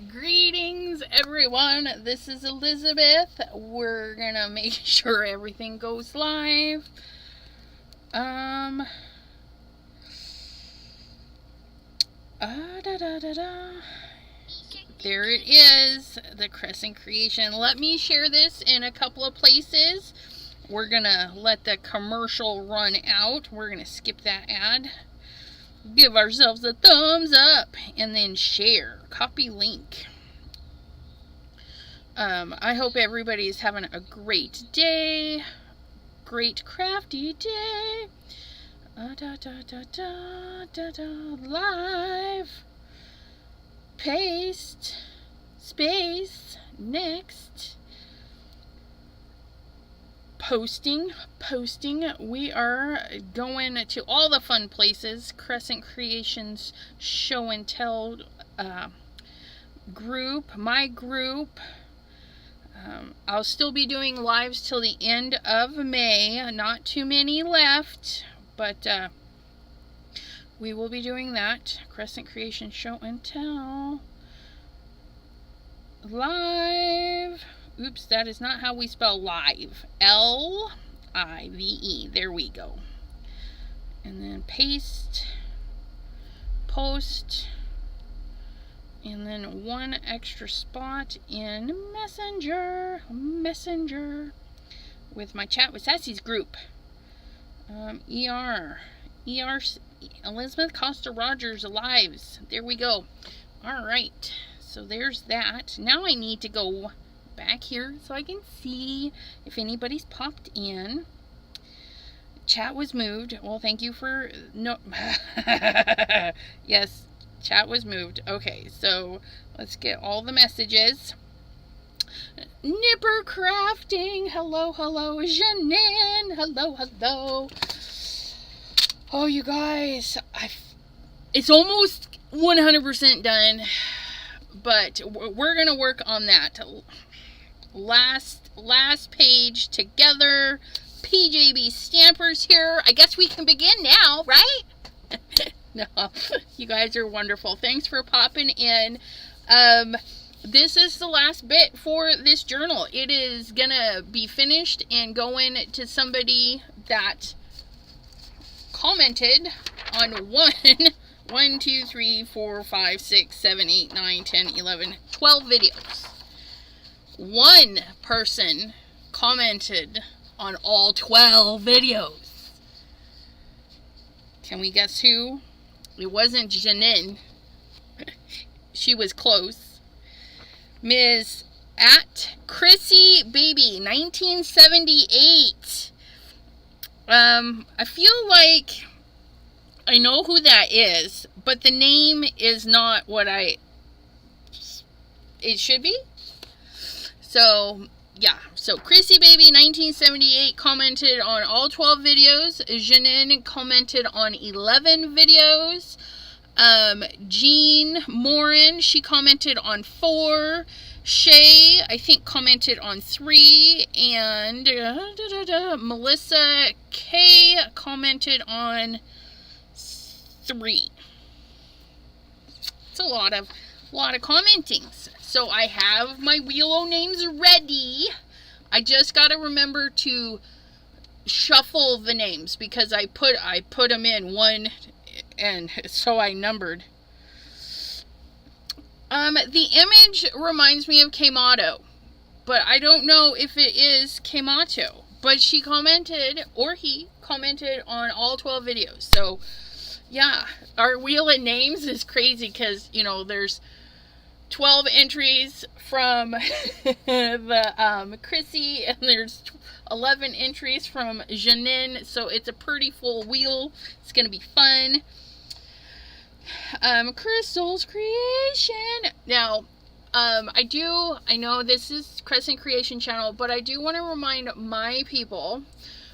Greetings, everyone. This is Elizabeth. We're gonna make sure everything goes live. There it is, the Crescent creation. Let me share this in a couple of places. We're gonna let the commercial run out. We're gonna skip that ad. Give ourselves a thumbs up and then share. Copy link. I hope everybody is having a great day. Great crafty day. Live. Paste. Space. Next. Posting. We are going to all the fun places. Crescent Creations show and tell group, my group. I'll still be doing lives till the end of May. Not too many left, but we will be doing that. Crescent Creations show and tell live. Oops, that is not how we spell live. L-I-V-E. There we go. And then paste, post, and then one extra spot in Messenger with my Chat with Sassy's group. Elizabeth Costa-Rogers lives. There we go. All right. So there's that. Now I need to go back here so I can see if anybody's popped in. Chat was moved. Well, thank you for no. Yes, chat was moved. Okay, so let's get all the messages. Nipper Crafting. Hello. Janine. Hello. Oh, you guys, it's almost 100% done, but we're gonna work on that. Last page together. PJB Stampers here. I guess we can begin now, right? No, you guys are wonderful. Thanks for popping in. This is the last bit for this journal. It is gonna be finished and going to somebody that commented on 1, 2, 3, 4, 5, 6, 7, 8, 9, 10, 11, 12 videos. One person commented on all 12 videos. Can we guess who? It wasn't Janine. She was close. Ms. at Chrissy Baby 1978. I feel like I know who that is, but the name is not what it should be. So, yeah. So, Chrissy Baby 1978 commented on all 12 videos. Janine commented on 11 videos. Jean Morin, she commented on 4. Shay, I think, commented on 3. And Melissa K commented on 3. It's a lot of commentings. So I have my Wheel O names ready. I just got to remember to shuffle the names because I put them in one, and so I numbered. The image reminds me of Kamato, but I don't know if it is Kamato. But she commented, or he commented on all 12 videos. So, yeah, our Wheel of Names is crazy because, you know, there's 12 entries from the Chrissy, and there's 11 entries from Janine, so it's a pretty full wheel. It's gonna be fun. Crystal's Creation. Now, I know this is Crescent Creation channel, but I do want to remind my people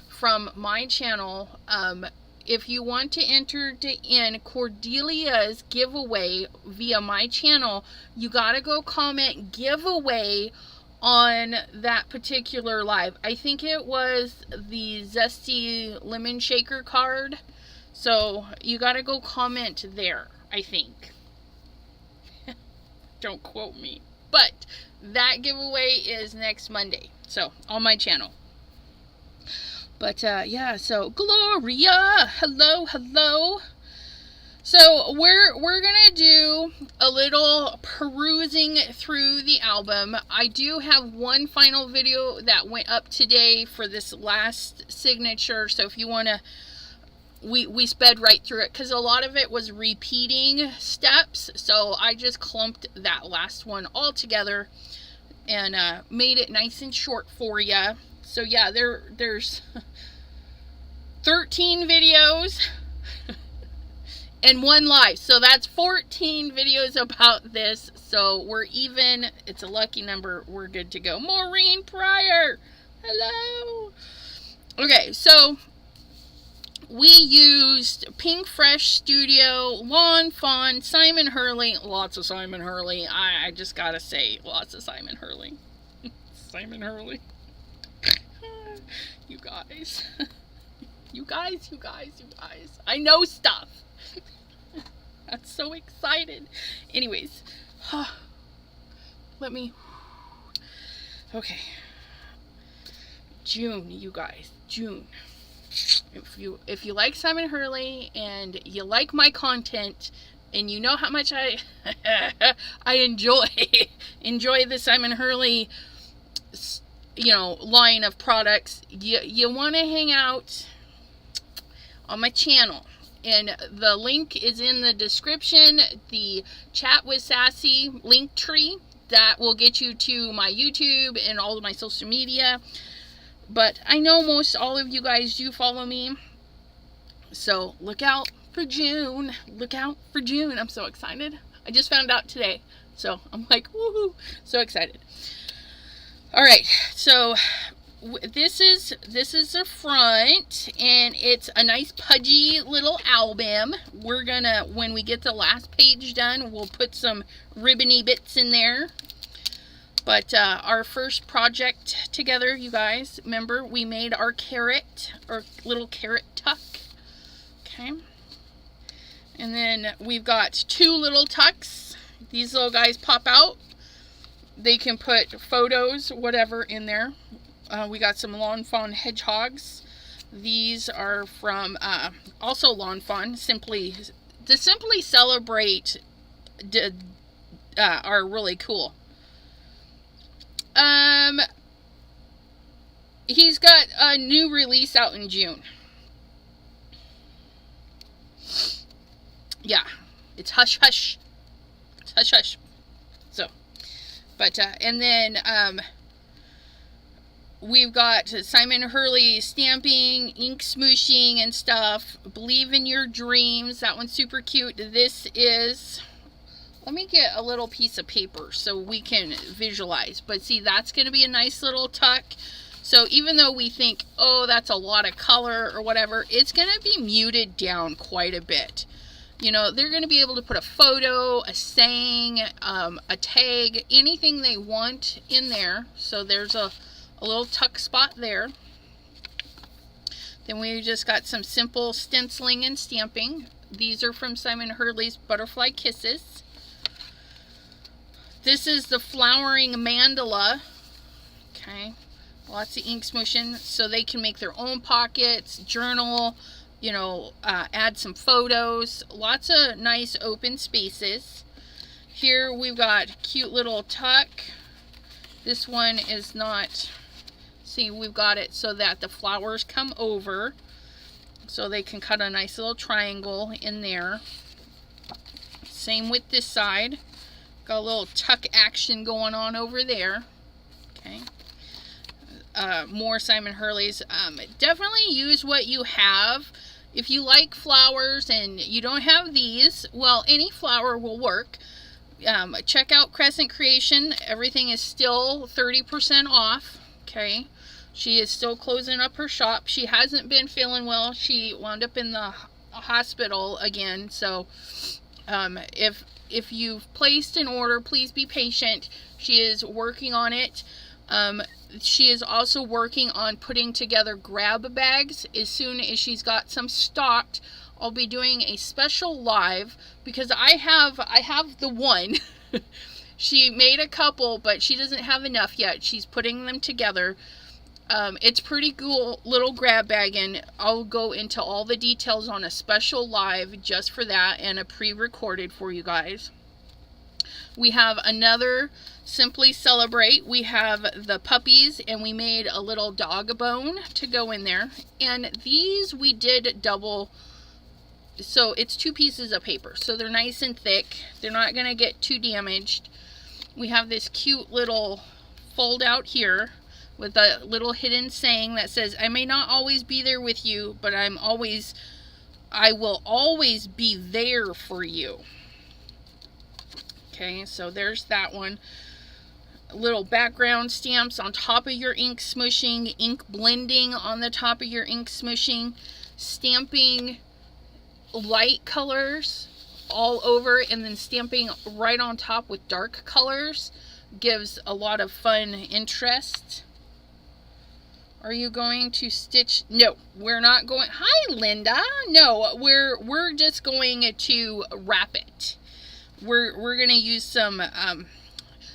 from my channel, if you want to enter in Cordelia's giveaway via my channel, you gotta go comment giveaway on that particular live. I think it was the Zesty Lemon Shaker card. So you gotta go comment there, I think. Don't quote me. But that giveaway is next Monday. So, on my channel. But, yeah, so, Gloria! Hello, hello! So, we're gonna do a little perusing through the album. I do have one final video that went up today for this last signature, so if you wanna, we sped right through it, because a lot of it was repeating steps, so I just clumped that last one all together, and made it nice and short for you. So yeah, there's 13 videos, and one live, so that's 14 videos about this. So we're even. It's a lucky number. We're good to go. Maureen Pryor, hello. Okay, so we used Pink Fresh Studio, Lawn Fawn, Simon Hurley. Lots of Simon Hurley. I just gotta say, lots of Simon Hurley. Simon Hurley. You guys. You guys. I know stuff. I'm so excited. Anyways, let me. Okay, June, you guys, June. If you like Simon Hurley and you like my content, and you know how much I enjoy the Simon Hurley, line of products, you want to hang out on my channel. And the link is in the description. The Chat with Sassy link tree that will get you to my YouTube and all of my social media. But I know most all of you guys do follow me, so look out for June. Look out for June. I'm so excited. I just found out today, so I'm like, woohoo, so excited. All right, so this is the front, and it's a nice pudgy little album. We're gonna, when we get the last page done, we'll put some ribbony bits in there. But our first project together, you guys, remember we made our carrot, or little carrot tuck. Okay, and then we've got two little tucks. These little guys pop out. They can put photos, whatever, in there. We got some Lawn Fawn hedgehogs. These are from also Lawn Fawn. Simply Celebrate are really cool. He's got a new release out in June. Yeah, it's Hush Hush. It's Hush Hush. So, but and then we've got Simon Hurley stamping, ink smooshing and stuff. Believe in Your Dreams. That one's super cute. This is, let me get a little piece of paper so we can visualize. But see, that's going to be a nice little tuck. So even though we think, oh, that's a lot of color or whatever, it's going to be muted down quite a bit. You know, they're going to be able to put a photo, a saying, a tag, anything they want in there. So there's a little tuck spot there. Then we just got some simple stenciling and stamping. These are from Simon Hurley's Butterfly Kisses. This is the flowering mandala. Okay, lots of ink smooshing, so they can make their own pockets, journal, you know, add some photos. Lots of nice open spaces. Here we've got cute little tuck. This one is not, see, we've got it so that the flowers come over, so they can cut a nice little triangle in there. Same with this side. Got a little tuck action going on over there. Okay. More Simon Hurley's. Definitely use what you have. If you like flowers and you don't have these, well, any flower will work. Check out Crescent Creation. Everything is still 30% off. Okay. She is still closing up her shop. She hasn't been feeling well. She wound up in the hospital again. So if you've placed an order, please be patient. She is working on it. She is also working on putting together grab bags. As soon as she's got some stocked, I'll be doing a special live, because I have the one She made a couple, but she doesn't have enough yet. She's putting them together. It's pretty cool little grab bag, and I'll go into all the details on a special live just for that, and a pre-recorded for you guys. We have another Simply Celebrate. We have the puppies, and we made a little dog bone to go in there. And these we did double, so it's 2 pieces of paper, so they're nice and thick. They're not going to get too damaged. We have this cute little fold out here with a little hidden saying that says, I may not always be there with you, but I will always be there for you. Okay, so there's that one. Little background stamps on top of your ink smushing, ink blending on the top of your ink smushing, stamping light colors all over, and then stamping right on top with dark colors gives a lot of fun interest. Are you going to stitch? No, we're not going. Hi, Linda. No, we're just going to wrap it. We're going to use some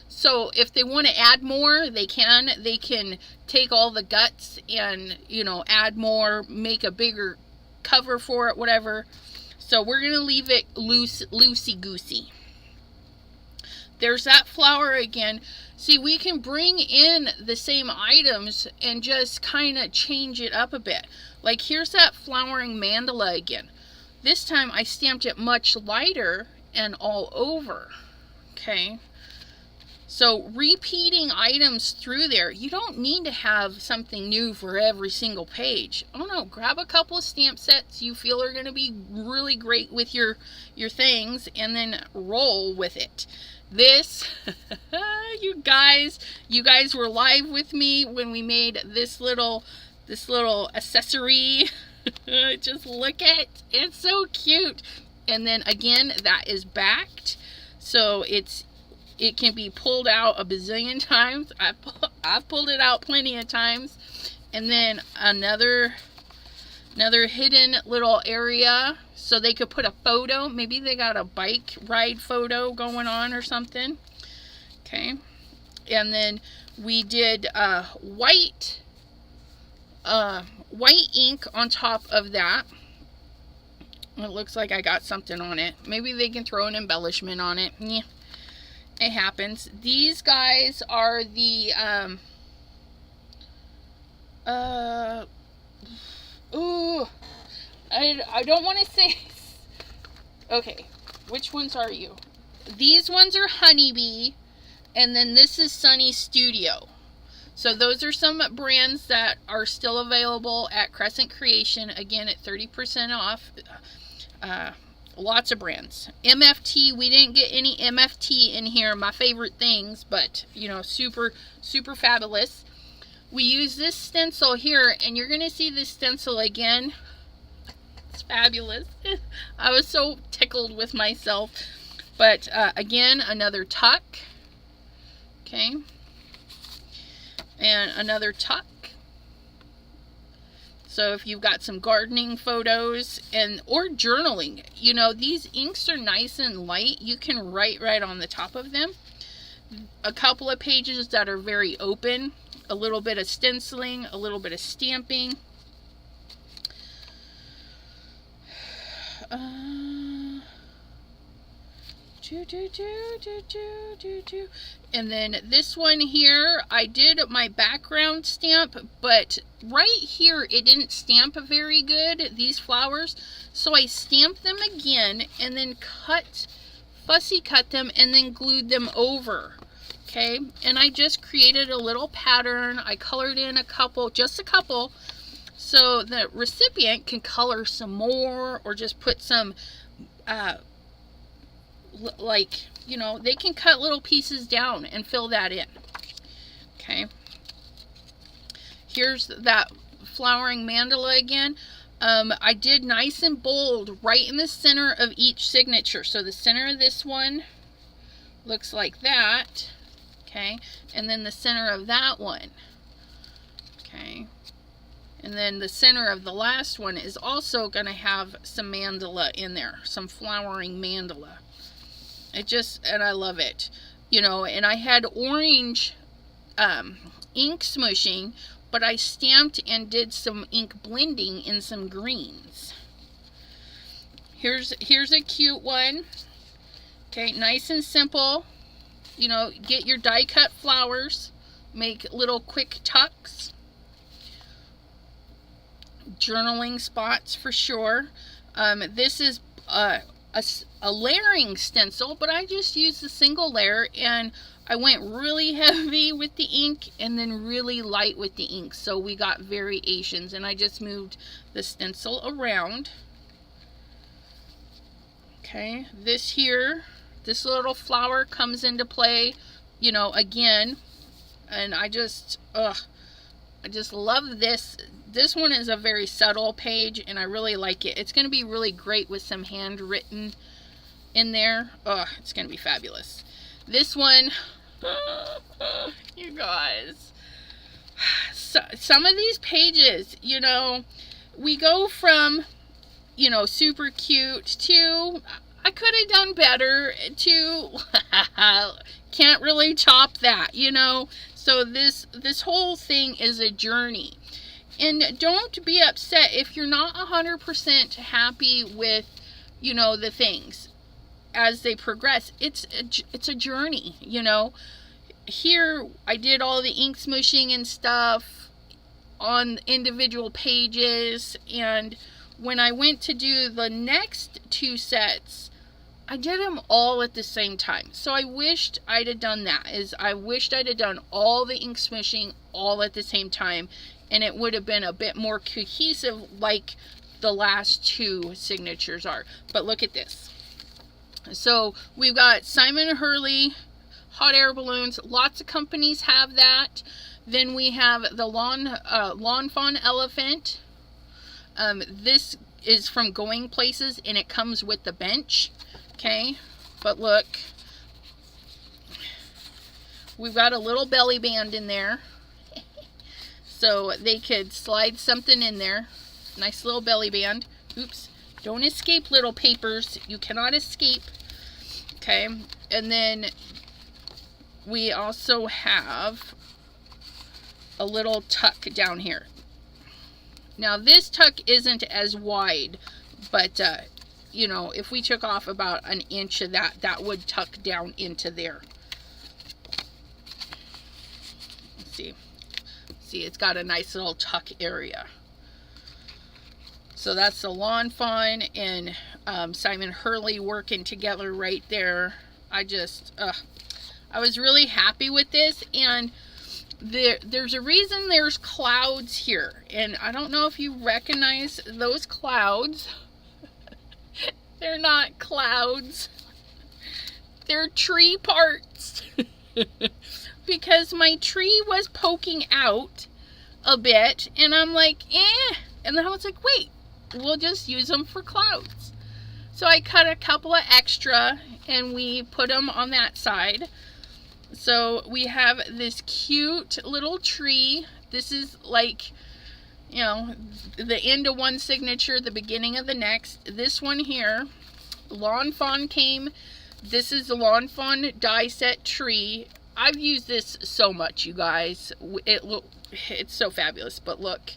so if they want to add more, they can take all the guts and, you know, add more, make a bigger cover for it, whatever. So we're going to leave it loosey-goosey. There's that flower again. See, we can bring in the same items and just kind of change it up a bit. Like here's that flowering mandala again. This time I stamped it much lighter and all over. Okay. So repeating items through there, you don't need to have something new for every single page. Oh no, grab a couple of stamp sets you feel are going to be really great with your things, and then roll with it. This, you guys were live with me when we made this little accessory. Just look at it. It's so cute. And then again, that is backed, so it can be pulled out a bazillion times. I've pulled it out plenty of times. And then another hidden little area so they could put a photo. Maybe they got a bike ride photo going on or something. Okay. And then we did white ink on top of that. It looks like I got something on it. Maybe they can throw an embellishment on it. Yeah, it happens. These guys are the I don't want to say. Okay, which ones are you? These ones are Honeybee, and then this is Sunny Studio. So those are some brands that are still available at Crescent Creation, again at 30% off. Lots of brands. MFT, we didn't get any MFT in here, my favorite things, but you know, super fabulous. We use this stencil here, and you're gonna see this stencil again. It's fabulous. I was so tickled with myself. But again, another tuck. Okay. And another tuck. So if you've got some gardening photos or journaling, you know, these inks are nice and light. You can write right on the top of them. A couple of pages that are very open. A little bit of stenciling, a little bit of stamping. And then this one here, I did my background stamp, but right here it didn't stamp very good, these flowers, so I stamped them again and then fussy cut them and then glued them over. Okay, and I just created a little pattern. I colored in just a couple, so the recipient can color some more or just put some like, you know, they can cut little pieces down and fill that in. Okay, here's that flowering mandala again. I did nice and bold right in the center of each signature. So the center of this one looks like that. Okay, and then the center of that one. Okay, and then the center of the last one is also going to have some mandala in there, some flowering mandala. And I love it. you know, and I had orange ink smooshing, but I stamped and did some ink blending in some greens. Here's a cute one. Okay, nice and simple. You know, get your die cut flowers, make little quick tucks, journaling spots for sure. This is a layering stencil, but I just used a single layer, and I went really heavy with the ink and then really light with the ink, so we got variations, and I just moved the stencil around. Okay, this little flower comes into play, you know, again, and I just love this. This one is a very subtle page, and I really like it. It's going to be really great with some handwritten in there. It's going to be fabulous. This one, you guys, some of these pages, you know, we go from, you know, super cute to I could have done better to can't really top that, you know. So this whole thing is a journey. And don't be upset if you're not 100% happy with, you know, the things as they progress. It's a journey, you know. Here I did all the ink smooshing and stuff on individual pages, and when I went to do the next two sets, I did them all at the same time. So I wished I'd have done that. I wished I'd have done all the ink smooshing all at the same time, and it would have been a bit more cohesive like the last two signatures are. But look at this. So we've got Simon Hurley hot air balloons. Lots of companies have that. Then we have the Lawn Fawn Elephant. This is from Going Places, and it comes with the bench. Okay, but look, we've got a little belly band in there, so they could slide something in there. Nice little belly band. Oops, don't escape, little papers. You cannot escape. Okay, and then we also have a little tuck down here. Now this tuck isn't as wide, but you know, if we took off about an inch of that, that would tuck down into there. Let's see. See, it's got a nice little tuck area. So that's the Lawn Fawn and Simon Hurley working together right there. I was really happy with this, and there's a reason there's clouds here, and I don't know if you recognize those clouds. They're not clouds, they're tree parts. Because my tree was poking out a bit, and I'm like, and then I was like, wait, we'll just use them for clouds. So I cut a couple of extra and we put them on that side. So we have this cute little tree. This is like, you know, the end of one signature, the beginning of the next. This one here, Lawn Fawn came. This is the Lawn Fawn die set tree. I've used this so much, you guys. It's so fabulous. But look,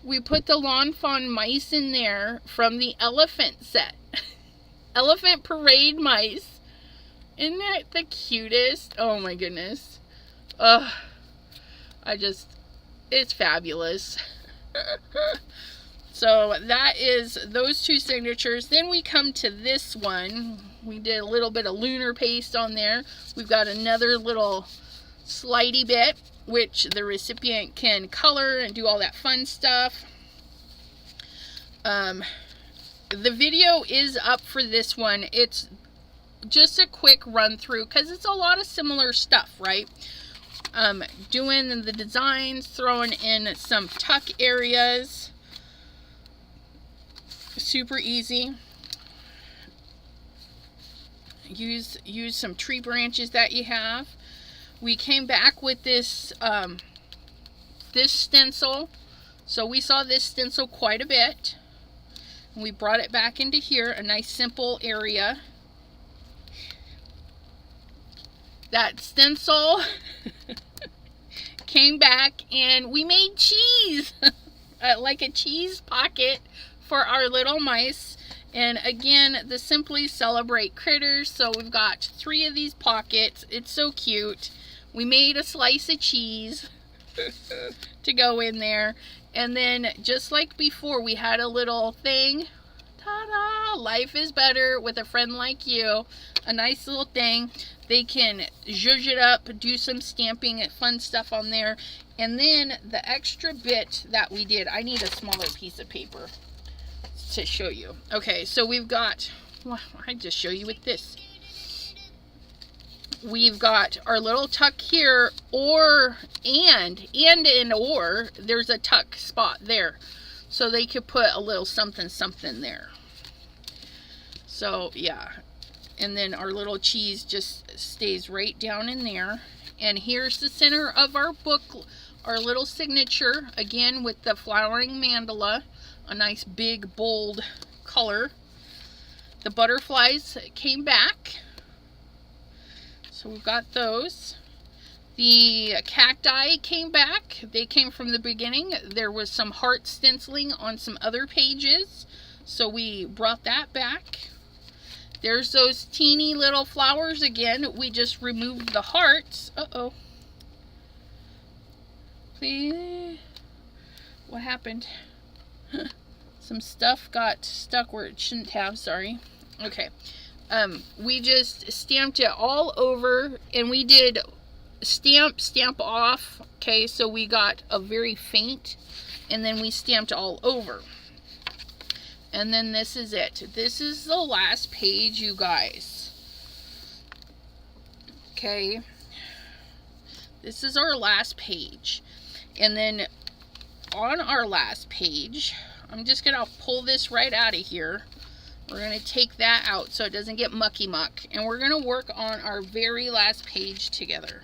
we put the Lawn Fawn mice in there from the elephant set. Elephant parade mice. Isn't that the cutest? Oh my goodness. It's fabulous. So that is those two signatures. Then we come to this one. We did a little bit of lunar paste on there. We've got another little slidey bit, which the recipient can color and do all that fun stuff. The video is up for this one. It's just a quick run through because it's a lot of similar stuff, right? Doing the designs, throwing in some tuck areas. Super easy. Use some tree branches that you have. We came back with this this stencil. So we saw this stencil quite a bit. We brought it back into here, a nice simple area. that stencil came back, and we made cheese. Like a cheese pocket for our little mice. And again, the Simply Celebrate Critters. So we've got 3 of these pockets. It's so cute. We made a slice of cheese to go in there. And then just like before, we had a little thing. Ta-da! Life is better with a friend like you. A nice little thing. They can zhuzh it up, do some stamping and fun stuff on there. And then the extra bit that we did, I need a smaller piece of paper to show you. Okay, so we've got, well, I just show you with this. We've got our little tuck here, or there's a tuck spot there. So they could put a little something there. So yeah. And then our little cheese just stays right down in there. And here's the center of our book, our little signature, again with the flowering mandala, a nice big bold color. The butterflies came back, so we've got those. The cacti came back. They came from the beginning. There was some heart stenciling on some other pages, so we brought that back. There's those teeny little flowers again. We just removed the hearts. Uh-oh. Please. What happened? Some stuff got stuck where it shouldn't have, sorry. Okay. We just stamped it all over, and we did stamp off. Okay, so we got a very faint, and then we stamped all over. And then this is it. This is the last page, you guys. Okay. This is our last page. And then on our last page, I'm just going to pull this right out of here. We're going to take that out so it doesn't get mucky muck. And we're going to work on our very last page together.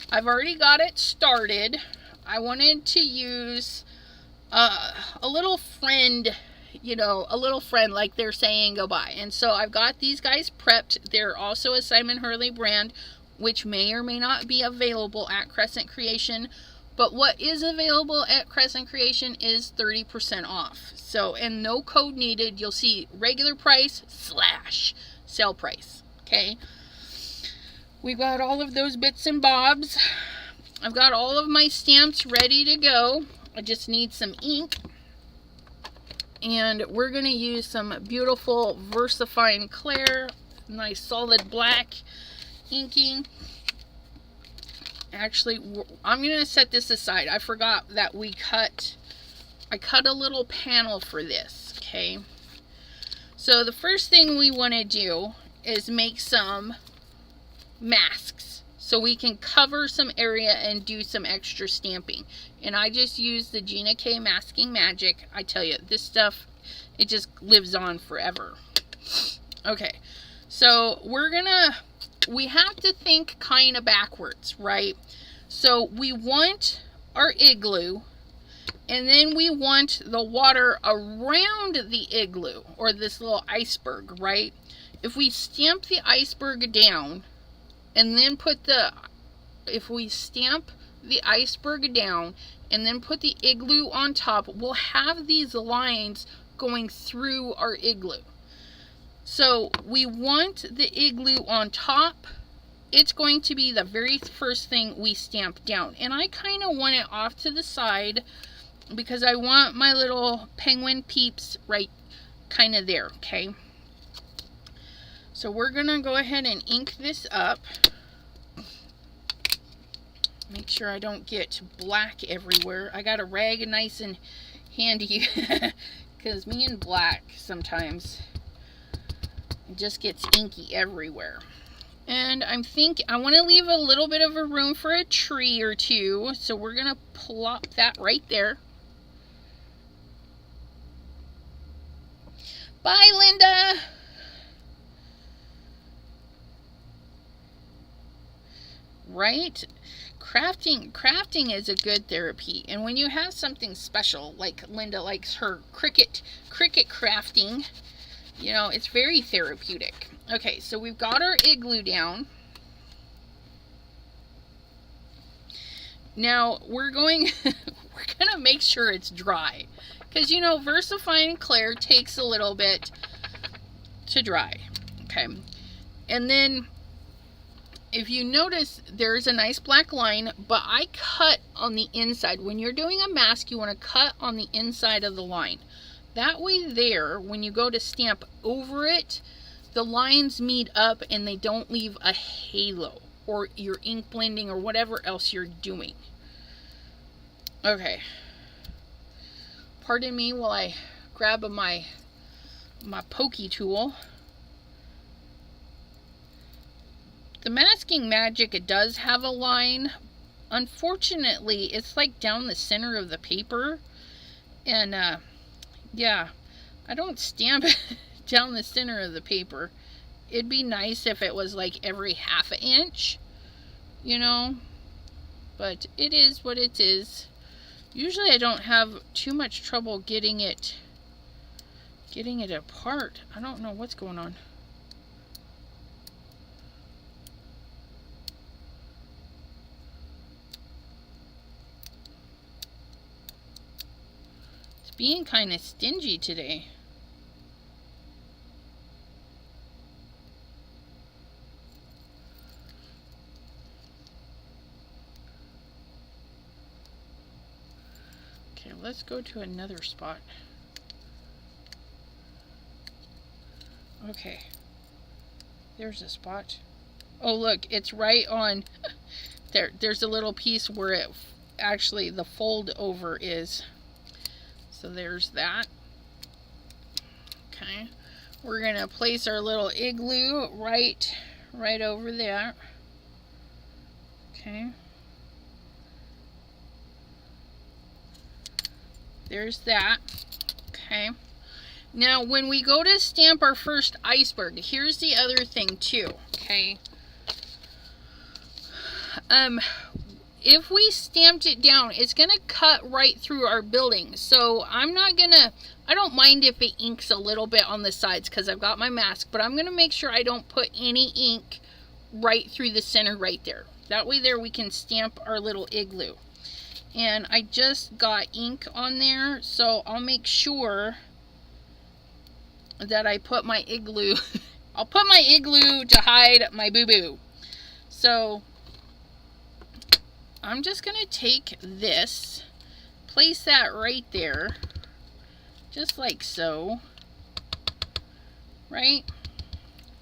I've already got it started. I wanted to use a little friend, you know, a little friend like they're saying goodbye. And so I've got these guys prepped. They're also a Simon Hurley brand, which may or may not be available at Crescent Creation. But what is available at Crescent Creation is 30% off. So, and no code needed. You'll see regular price / sale price. Okay. We've got all of those bits and bobs. I've got all of my stamps ready to go. I just need some ink. And we're going to use some beautiful VersaFine Clair, nice solid black inking. Actually, I'm going to set this aside. I forgot that I cut a little panel for this, okay? So the first thing we want to do is make some masks so we can cover some area and do some extra stamping. And I just used the Gina K Masking Magic. I tell you, this stuff, it just lives on forever. Okay, so we have to think kind of backwards, right? So we want our igloo, and then we want the water around the igloo, or this little iceberg, right? If we stamp the iceberg down, and then if we stamp the iceberg down, and then put the igloo on top, we'll have these lines going through our igloo. So we want the igloo on top. It's going to be the very first thing we stamp down. And I kind of want it off to the side because I want my little penguin peeps right kind of there, okay? So we're going to go ahead and ink this up. Make sure I don't get black everywhere. I got a rag nice and handy because me and black sometimes it just gets inky everywhere. And I want to leave a little bit of a room for a tree or two. So we're going to plop that right there. Bye, Linda. Right? Crafting is a good therapy. And when you have something special, like Linda likes her cricket crafting, you know, it's very therapeutic. Okay, so we've got our igloo down. Now we're going to make sure it's dry, because you know VersaFine Clear takes a little bit to dry. Okay, and then if you notice, there's a nice black line, but I cut on the inside. When you're doing a mask, you want to cut on the inside of the line. That way there, when you go to stamp over it, the lines meet up and they don't leave a halo or your ink blending or whatever else you're doing. Okay. Pardon me while I grab my pokey tool. The Masking Magic, it does have a line. Unfortunately, it's like down the center of the paper. And yeah, I don't stamp it down the center of the paper. It'd be nice if it was like every half an inch, you know, but it is what it is. Usually I don't have too much trouble getting it apart. I don't know what's going on. It's being kind of stingy today. Okay, let's go to another spot. Okay, there's a spot. Oh look, it's right on there. There's a little piece where it actually the fold over is. So there's that. Okay, we're gonna place our little igloo right over there. Okay, there's that. Okay, now when we go to stamp our first iceberg, here's the other thing too. Okay, if we stamped it down, it's gonna cut right through our building. So I don't mind if it inks a little bit on the sides because I've got my mask, but I'm gonna make sure I don't put any ink right through the center right there. That way there we can stamp our little igloo. And I just got ink on there, so I'll make sure that I put my igloo I'll put my igloo to hide my boo-boo. So I'm just going to take this, place that right there, just like so, right?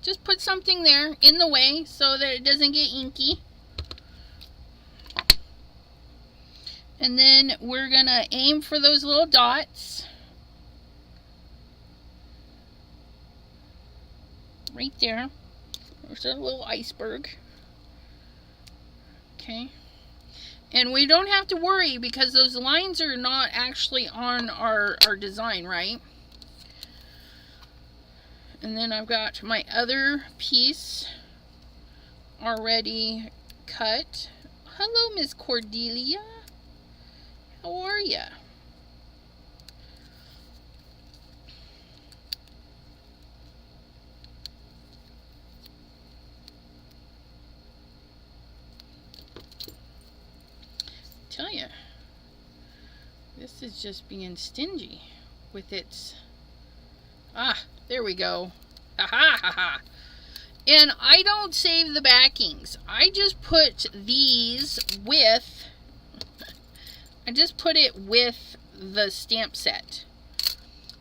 Just put something there in the way so that it doesn't get inky. And then we're going to aim for those little dots. Right there. There's a little iceberg. Okay. And we don't have to worry because those lines are not actually on our design, right? And then I've got my other piece already cut. Hello, Miss Cordelia. How are ya? Tell ya, this is just being stingy with its. There we go. Ha ha ha ha. And I don't save the backings. I just put these with. I just put it with the stamp set,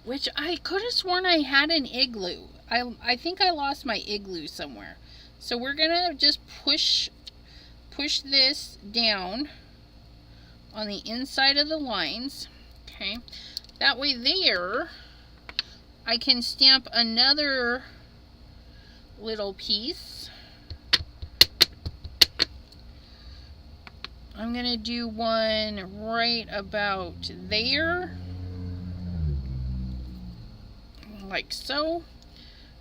which I could have sworn I had an igloo. I think I lost my igloo somewhere. So we're gonna just push this down on the inside of the lines. Okay, that way there I can stamp another little piece. I'm gonna do one right about there, like so.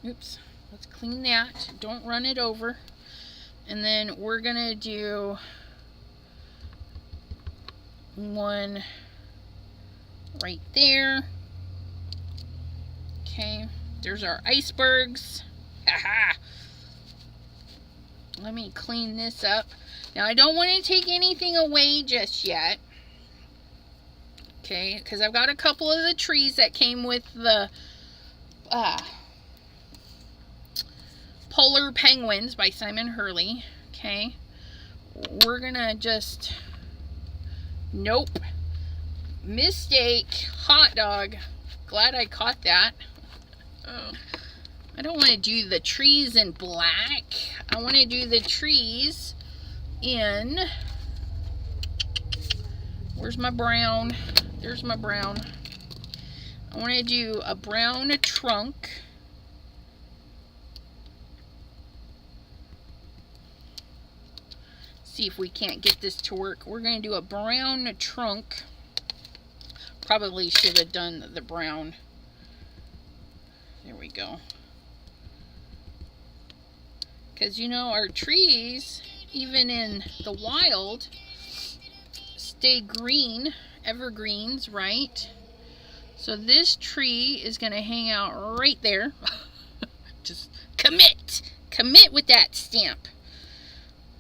Oops, let's clean that, don't run it over. And then we're gonna do one right there. Okay, there's our icebergs. Haha. let me clean this up. Now, I don't want to take anything away just yet. Okay, because I've got a couple of the trees that came with the Polar Penguins by Simon Hurley. Okay, we're gonna just, nope, mistake, hot dog. Glad I caught that. I don't want to do the trees in black. I want to do the trees in, where's my brown? There's my brown. I want to do a brown trunk. See if we can't get this to work. We're going to do a brown trunk. Probably should have done the brown. There we go. Because, you know, our trees, even in the wild, stay green, evergreens, right? So this tree is going to hang out right there. Just commit with that stamp.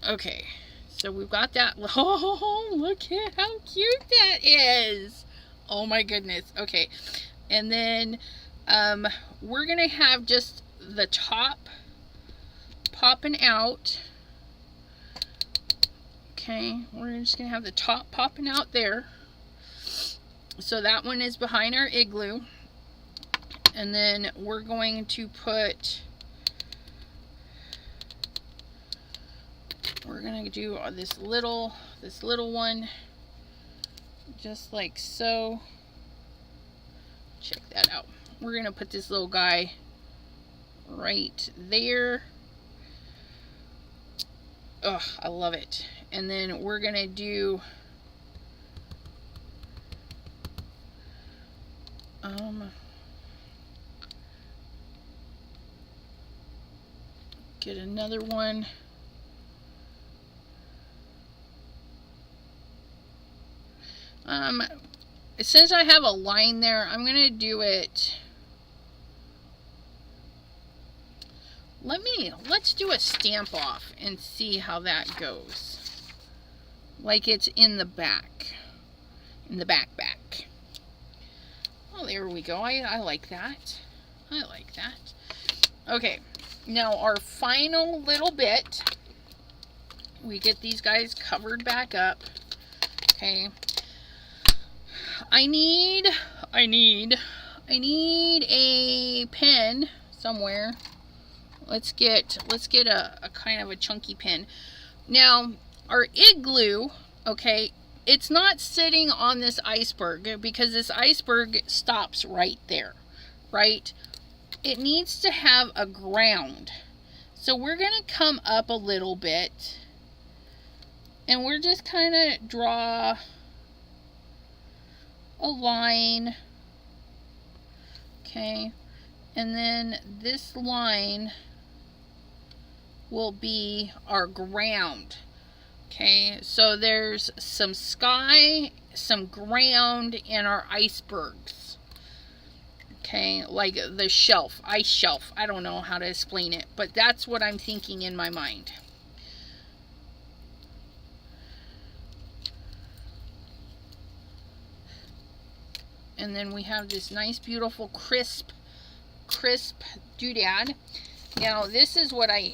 Okay, so we've got that. Oh, look at how cute that is. Oh my goodness. Okay, and then we're going to have just the top popping out. Okay, we're just going to have the top popping out there. So that one is behind our igloo. And then we're going to put, we're going to do this little one, just like so. Check that out. We're going to put this little guy right there. Oh, I love it. And then we're going to do get another one. Since I have a line there, I'm going to do it. Let's do a stamp off and see how that goes. Like it's in the back. In the back. Oh, there we go. I like that. I like that. Okay, now our final little bit. We get these guys covered back up. Okay. I need a pen somewhere. Let's get a kind of a chunky pen. Now, our igloo, okay, it's not sitting on this iceberg because this iceberg stops right there, right? It needs to have a ground. So we're going to come up a little bit and we're just kind of draw a line. Okay. And then this line will be our ground. Okay, so there's some sky, some ground, and our icebergs. Okay, like the shelf, ice shelf. I don't know how to explain it, but that's what I'm thinking in my mind. And then we have this nice, beautiful, crisp doodad. Now, this is what I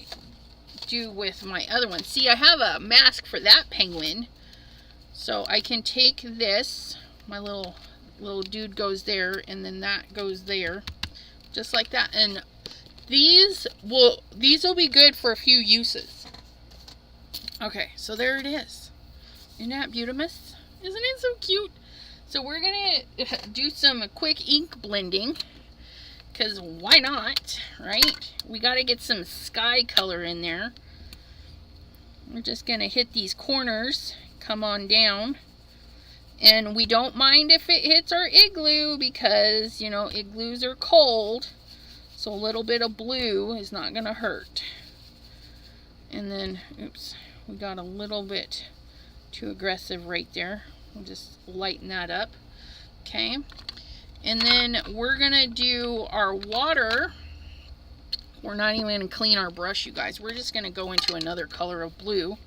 do with my other one. See, I have a mask for that penguin, so I can take this, my little dude goes there, and then that goes there, just like that. And these will be good for a few uses. Okay, so there it is. Isn't that beautiful? Isn't it so cute? So we're gonna do some quick ink blending, because why not, right? We got to get some sky color in there. We're just going to hit these corners, come on down. And we don't mind if it hits our igloo because, you know, igloos are cold. So a little bit of blue is not going to hurt. And then, oops, we got a little bit too aggressive right there. We'll just lighten that up. Okay. And then we're going to do our water We're not even going to clean our brush, you guys. We're just going to go into another color of blue.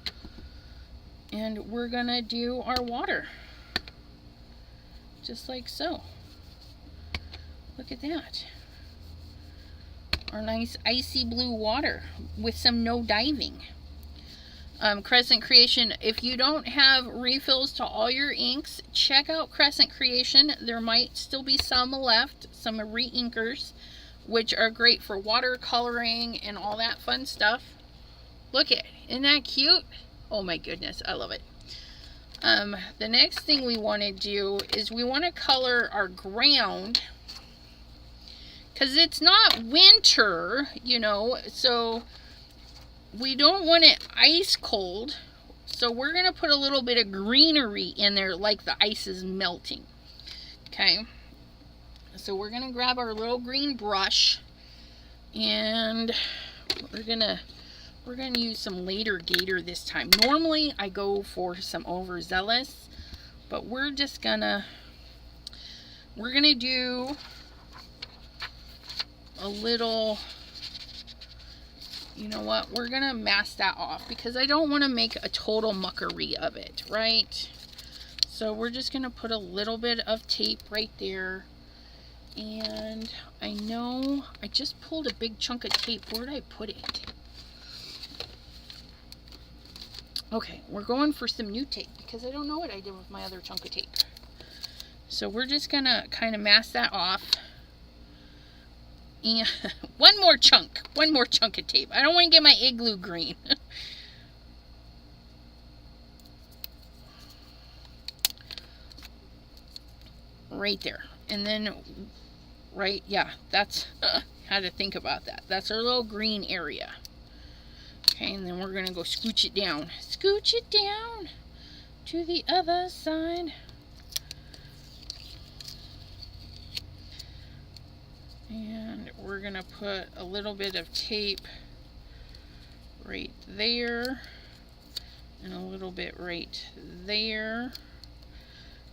And we're going to do our water. Just like so. Look at that. Our nice icy blue water with some no diving. Crescent Creation, if you don't have refills to all your inks, check out Crescent Creation. There might still be some left, some re-inkers, which are great for watercoloring and all that fun stuff. Look at, isn't that cute? Oh my goodness, I love it. The next thing we want to do is we want to color our ground, because it's not winter, you know, so we don't want it ice cold. So we're going to put a little bit of greenery in there like the ice is melting. Okay, so we're going to grab our little green brush, and we're going to use some Later Gator this time. Normally I go for some Overzealous, but we're gonna do a little, you know what, we're gonna mask that off because I don't want to make a total muckery of it, right? So we're just gonna put a little bit of tape right there. And I know I just pulled a big chunk of tape. Where did I put it? Okay, we're going for some new tape because I don't know what I did with my other chunk of tape. So we're just gonna kind of mask that off. And one more chunk of tape. I don't want to get my igloo green. Right there. And then, right, yeah, that's, how to think about that. That's our little green area. Okay, and then we're going to go scooch it down. Scooch it down to the other side. And we're going to put a little bit of tape right there. And a little bit right there.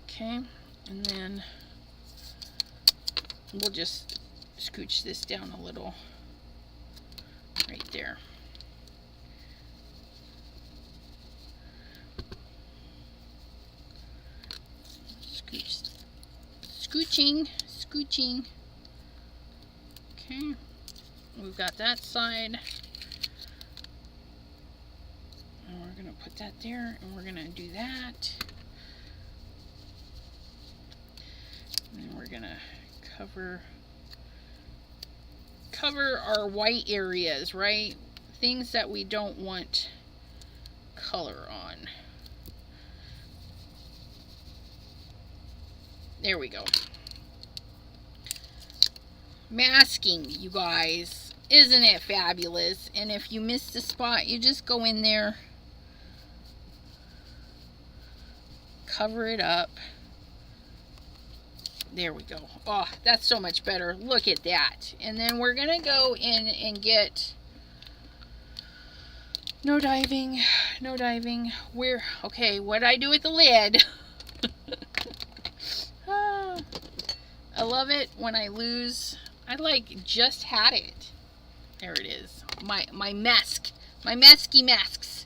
Okay, and then we'll just scooch this down a little right there. Scooching. Okay, we've got that side. And we're going to put that there, and we're going to do that. And then we're going to cover our white areas, right? Things that we don't want color on. There we go. Masking, you guys. Isn't it fabulous? And if you missed a spot, you just go in there, cover it up. There we go. Oh, that's so much better. Look at that. And then we're going to go in and get... No diving. Okay, what I do with the lid... I love it when I lose. I like just had it. There it is. My mask. My masky masks.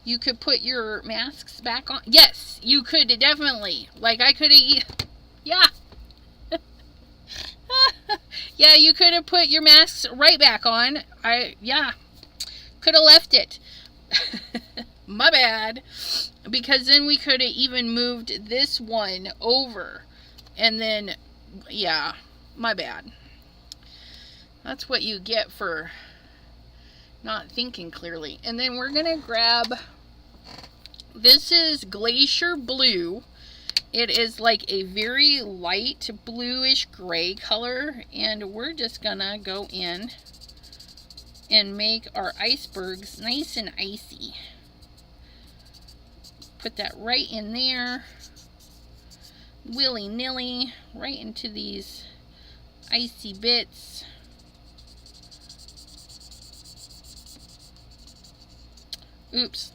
You could put your masks back on. Yes, you could definitely. Like I could have. Yeah. Yeah, you could have put your masks right back on. Yeah. Could have left it. My bad. Because then we could have even moved this one over. And then, yeah, my bad. That's what you get for not thinking clearly. And then we're going to grab, this is Glacier Blue. It is like a very light bluish gray color. And we're just going to go in and make our icebergs nice and icy. Put that right in there. Willy-nilly, right into these icy bits. Oops,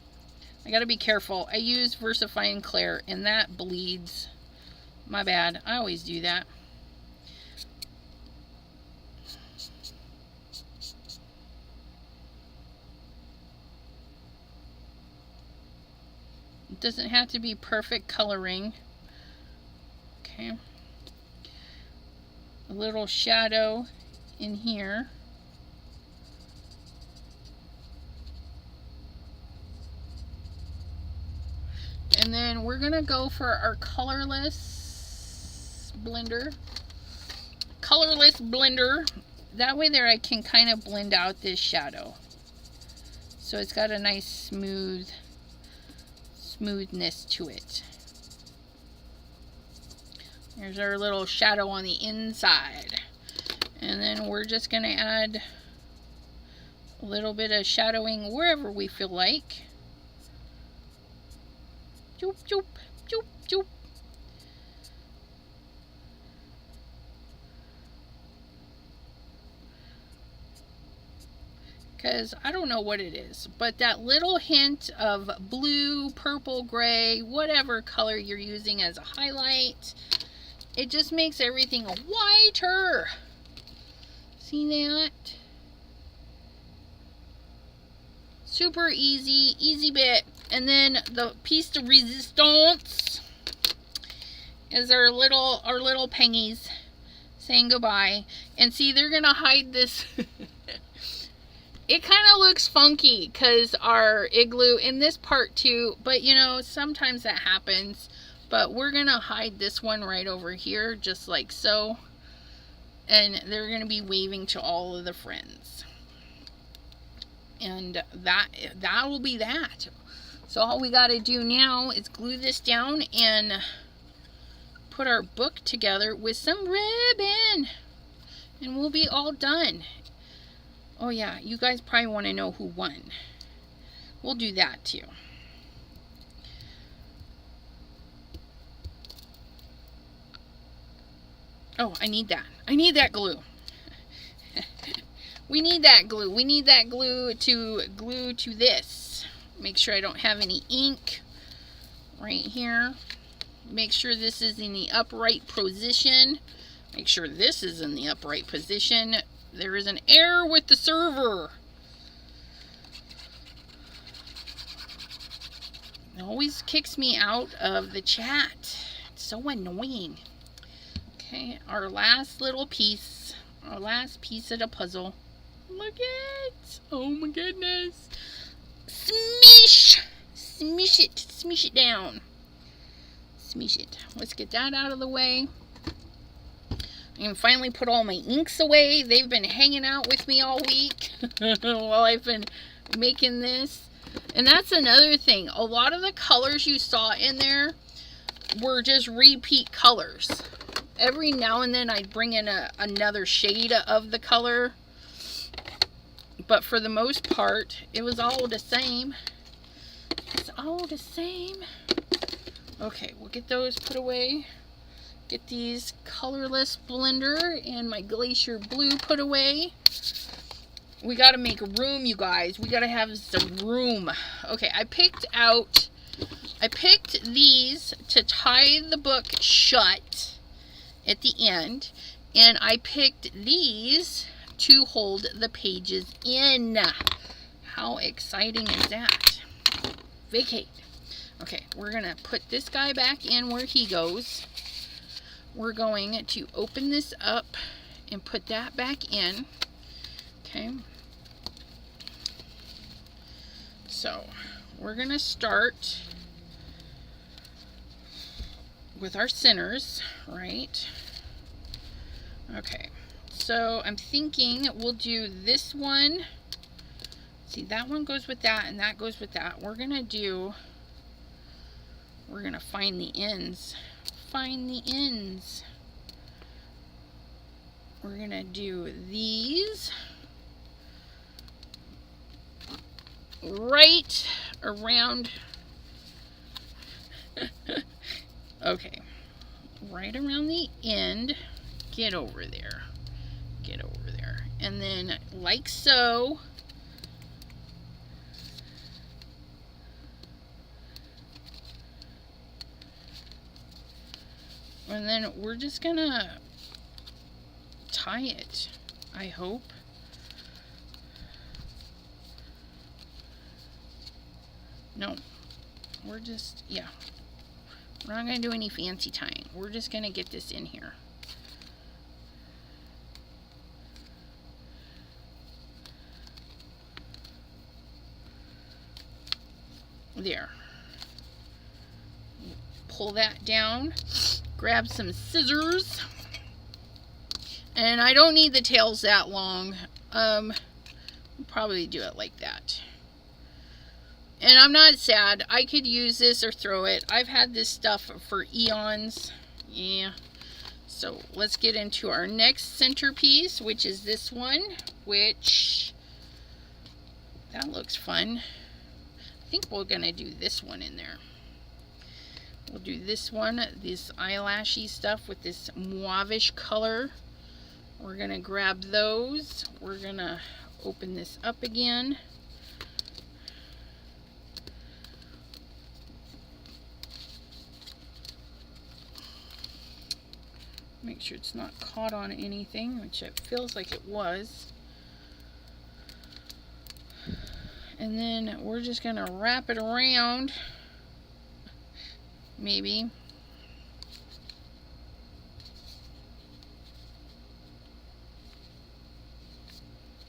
I gotta be careful. I use VersaFine Clair and that bleeds. My bad, I always do that. It doesn't have to be perfect coloring. Okay. A little shadow in here. And then we're gonna go for our colorless blender. That way there I can kind of blend out this shadow. So it's got a nice smoothness to it. There's our little shadow on the inside. And then we're just gonna add a little bit of shadowing wherever we feel like. Joop, joop, joop, joop. Because I don't know what it is, but that little hint of blue, purple, gray, whatever color you're using as a highlight, it just makes everything whiter. See that? Super easy bit. And then the piece de resistance is our little pengies saying goodbye. And see, they're gonna hide this. It kind of looks funky because our igloo in this part too, but you know, sometimes that happens. But we're gonna hide this one right over here, just like so. And they're gonna be waving to all of the friends. And that will be that. So all we got to do now is glue this down and put our book together with some ribbon. And we'll be all done. Oh yeah, you guys probably want to know who won. We'll do that too. Oh, I need that. I need that glue. We need that glue. We need that glue to this. Make sure I don't have any ink right here. Make sure this is in the upright position. Make sure this is in the upright position. There is an error with the server. It always kicks me out of the chat. It's so annoying. Okay, our last little piece. Our last piece of the puzzle. Look at it. Oh my goodness. Smish! Smish it. Smish it down. Smish it. Let's get that out of the way. I can finally put all my inks away. They've been hanging out with me all week while I've been making this. And that's another thing. A lot of the colors you saw in there were just repeat colors. Every now and then I'd bring in another shade of the color. But for the most part, it was all the same. It's all the same. Okay, we'll get those put away. Get these colorless blender and my glacier blue put away. We got to make room, you guys. We got to have some room. Okay, I picked these to tie the book shut at the end. And I picked these to hold the pages in. How exciting is that? Vacate. Okay, we're gonna put this guy back in where he goes. We're going to open this up and put that back in. Okay. So we're gonna start with our centers, right? Okay. So I'm thinking we'll do this one. See, that one goes with that and that goes with that. We're gonna find the ends. Find the ends. We're gonna do these right around. Okay, right around the end. Get over there. Get over there. And then like so. And then we're just gonna tie it, I hope. No. we're just, yeah. We're not going to do any fancy tying. We're just going to get this in here. There. Pull that down. Grab some scissors. And I don't need the tails that long. We'll probably do it like that. And I'm not sad. I could use this or throw it. I've had this stuff for eons. Yeah. So let's get into our next centerpiece, which is this one, which that looks fun. I think we're going to do this one in there. We'll do this one, this eyelashy stuff with this mauve-ish color. We're going to grab those. We're going to open this up again. Make sure it's not caught on anything, which it feels like it was. And then we're just going to wrap it around. Maybe.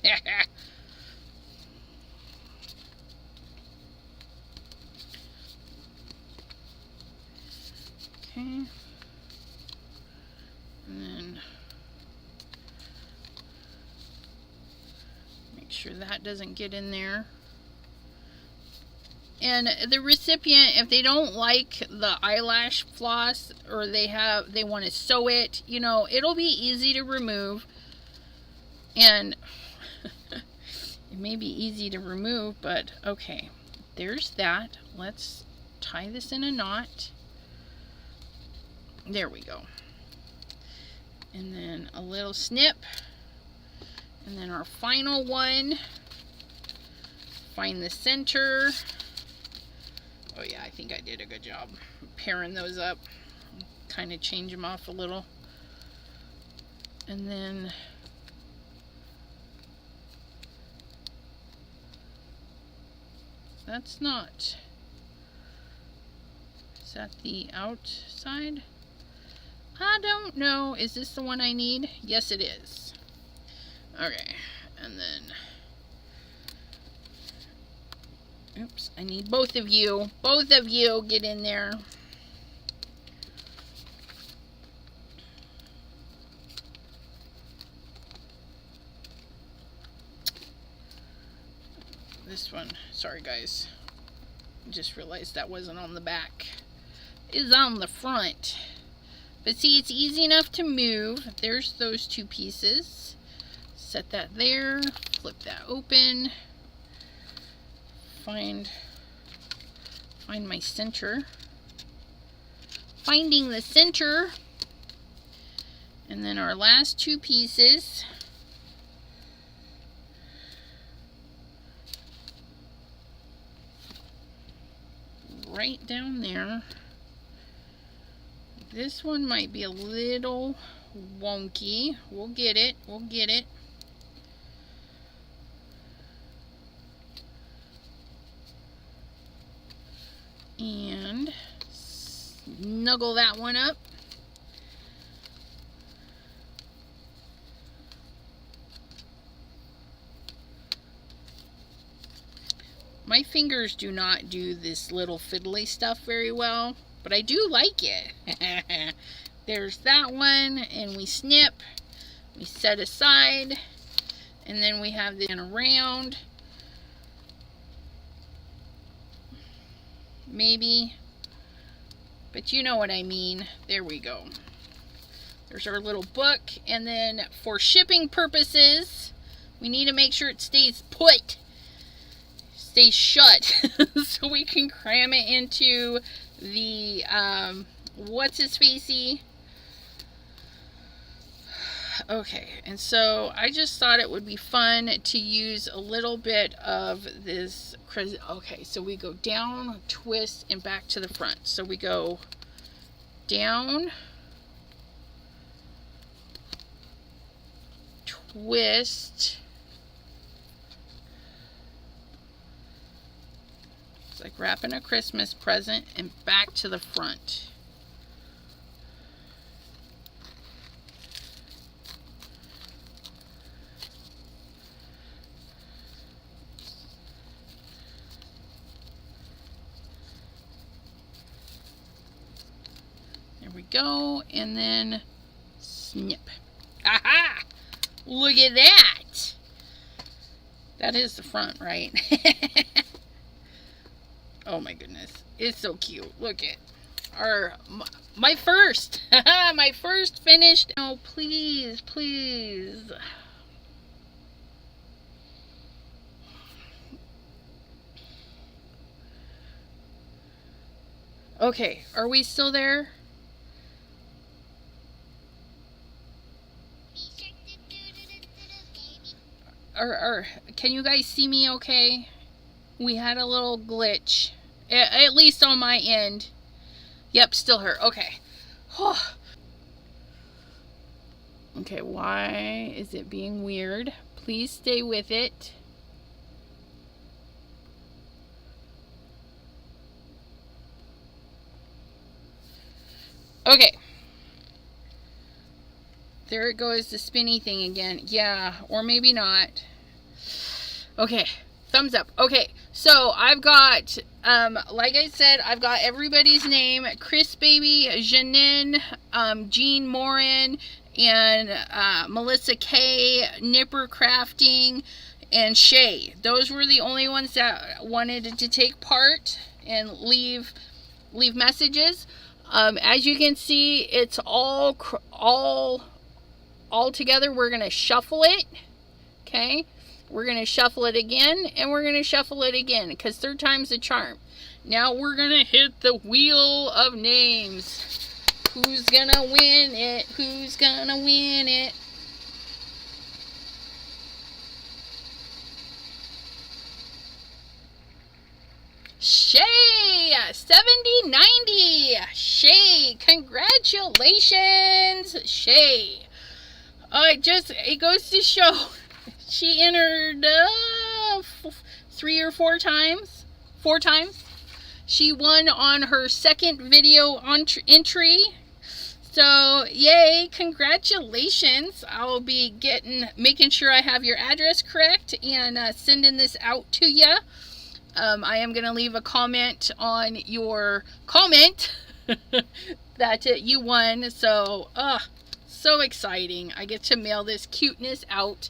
Okay. And then make sure that doesn't get in there. And the recipient, if they don't like the eyelash floss, or they want to sew it, you know, it'll be easy to remove. And it may be easy to remove, but okay. There's that. Let's tie this in a knot. There we go. And then a little snip. And then our final one. Find the center. Oh yeah, I think I did a good job pairing those up. Kind of change them off a little. And then that's not. Is that the outside? I don't know. Is this the one I need? Yes, it is. Okay, and then oops, I need both of you. Both of you get in there. This one, sorry guys. Just realized that wasn't on the back. It's on the front. But see, it's easy enough to move. There's those two pieces. Set that there. Flip that open. Find my center. Finding the center. And then our last two pieces. Right down there. This one might be a little wonky. We'll get it. We'll get it. And snuggle that one up. My fingers do not do this little fiddly stuff very well, but I do like it. There's that one, and we snip, we set aside, and then we have this around. Maybe, but you know what I mean. There we go. There's our little book, and then for shipping purposes, we need to make sure it stays put. Stays shut so we can cram it into the what's his facey. Okay, and so I just thought it would be fun to use a little bit of this. Okay, so we go down, twist, and back to the front. So we go down, twist, It's like wrapping a Christmas present and back to the front. There we go, and then snip. Aha! Look at that! That is the front, right? Oh my goodness. It's so cute. Look at my first. My first finished. Oh, please, please. Okay, are we still there? Or can you guys see me okay? We had a little glitch. At least on my end. Yep, still her. Okay. Okay, why is it being weird? Please stay with it. Okay. There it goes, the spinny thing again. Yeah, or maybe not. Okay, thumbs up. Okay, so I've got, like I said, I've got everybody's name. Chris Baby, Janine, Jean Morin, and Melissa K, Nipper Crafting, and Shay. Those were the only ones that wanted to take part and leave messages. As you can see, it's all together. We're going to shuffle it. Okay. We're going to shuffle it again, and we're going to shuffle it again, because third time's the charm. Now we're going to hit the wheel of names. Who's going to win it? Who's going to win it? Shay, 7090. Shay, congratulations, Shay. It goes to show she entered 3 or 4 times. 4 times. She won on her second video entry. So, yay, congratulations. I'll be making sure I have your address correct and sending this out to you. I am going to leave a comment on your comment that you won. So, so exciting. I get to mail this cuteness out.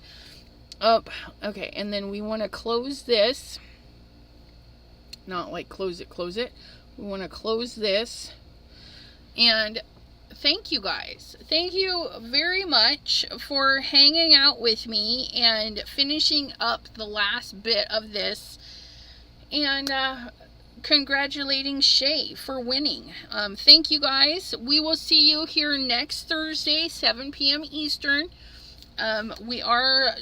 Okay, and then we want to close this. Not like close it. We want to close this. And thank you guys. Thank you very much for hanging out with me and finishing up the last bit of this. And congratulating Shay for winning. Thank you guys. We will see you here next Thursday, 7 p.m. Eastern. We are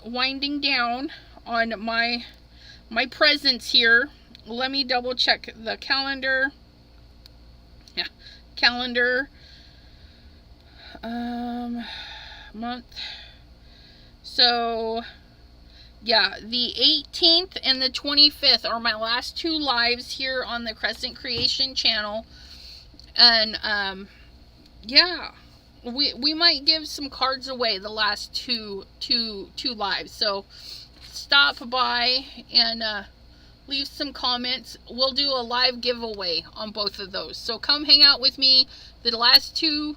winding down on my presents here. Let me double check the calendar. Yeah, calendar. Month. So, yeah, the 18th and the 25th are my last 2 lives here on the Crescent Creation channel. And, yeah, we might give some cards away the last two lives. So, stop by and, leave some comments. We'll do a live giveaway on both of those. So, come hang out with me. The last 2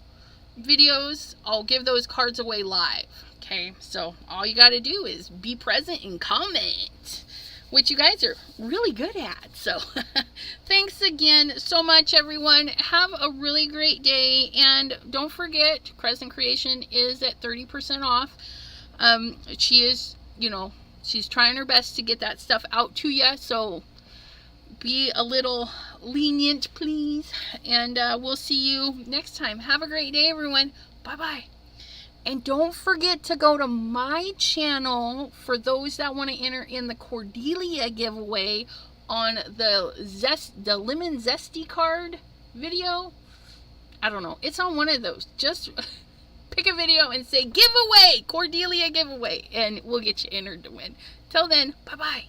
videos, I'll give those cards away live. Okay, so all you got to do is be present and comment, which you guys are really good at. So thanks again so much, everyone. Have a really great day, and don't forget, Crescent Creation is at 30% off. She is, she's trying her best to get that stuff out to you, so be a little lenient, please, and we'll see you next time. Have a great day, everyone. Bye-bye. And don't forget to go to my channel for those that want to enter in the Cordelia giveaway on the lemon zesty card video. I don't know. It's on one of those. Just pick a video and say giveaway, Cordelia giveaway, and we'll get you entered to win. Till then, bye-bye.